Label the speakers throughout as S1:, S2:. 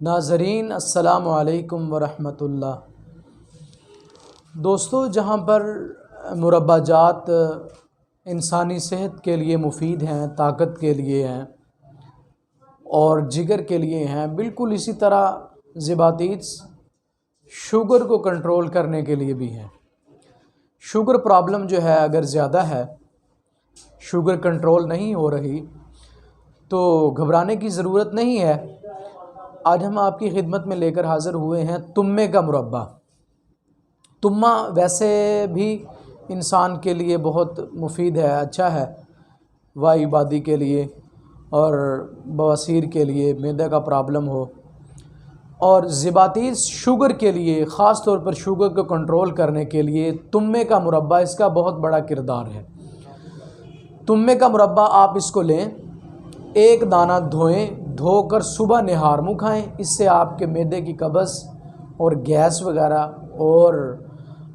S1: नाज़रीन अस्सलामु अलैकुम वरहमतुल्लाह। दोस्तों, जहाँ पर मुरब्बाजात इंसानी सेहत के लिए मुफीद हैं, ताकत के लिए हैं और जिगर के लिए हैं, बिल्कुल इसी तरह ज़िबातीस शुगर को कंट्रोल करने के लिए भी हैं। शुगर प्रॉब्लम जो है अगर ज़्यादा है, शुगर कंट्रोल नहीं हो रही, तो घबराने की ज़रूरत नहीं है। आज हम आपकी खिदमत में लेकर हाज़िर हुए हैं तुम्मे का मुरब्बा। तुम्मा वैसे भी इंसान के लिए बहुत मुफीद है, अच्छा है, वाईबादी के लिए और बवासीर के लिए, मैदे का प्रॉब्लम हो और ज़िबातीस शुगर के लिए, ख़ास तौर पर शुगर को कंट्रोल करने के लिए तुम्मे का मुरब्बा इसका बहुत बड़ा किरदार है। तुम्मे का मुरब्बा आप इसको लें, एक दाना धोकर सुबह निहार मुँह खाएँ। इससे आपके मैदे की कब्ज़ और गैस वगैरह और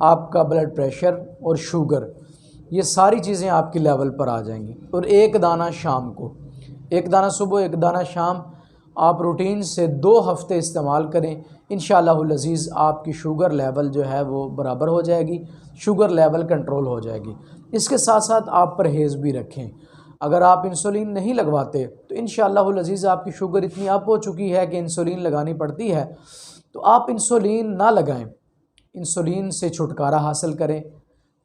S1: आपका ब्लड प्रेशर और शुगर, ये सारी चीज़ें आपकी लेवल पर आ जाएंगी। और एक दाना शाम को, एक दाना सुबह, एक दाना शाम, आप रूटीन से 2 हफ़्ते इस्तेमाल करें। इंशाअल्लाहुल अज़ीज़ आपकी शुगर लेवल जो है वो बराबर हो जाएगी, शुगर लेवल कंट्रोल हो जाएगी। इसके साथ साथ आप परहेज़ भी रखें। अगर आप इंसुलिन नहीं लगवाते तो इंशाअल्लाहुल अज़ीज़ आपकी शुगर इतनी अप हो चुकी है कि इंसुलिन लगानी पड़ती है, तो आप इंसुलिन ना लगाएं, इंसुलिन से छुटकारा हासिल करें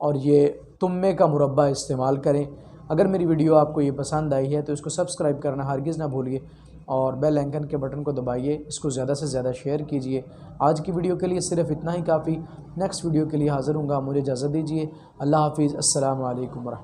S1: और ये तुम्मे का मुरब्बा इस्तेमाल करें। अगर मेरी वीडियो आपको ये पसंद आई है तो इसको सब्सक्राइब करना हरगिज़ ना भूलिए और बेल आइकन के बटन को दबाइए, इसको ज़्यादा से ज़्यादा शेयर कीजिए। आज की वीडियो के लिए सिर्फ इतना ही काफ़ी। नेक्स्ट वीडियो के लिए हाज़िर हूँगा, मुझे इजाज़त दीजिए। अल्लाह हाफ़िज़। अस्सलामु अलैकुम वरहमतुल्लाह।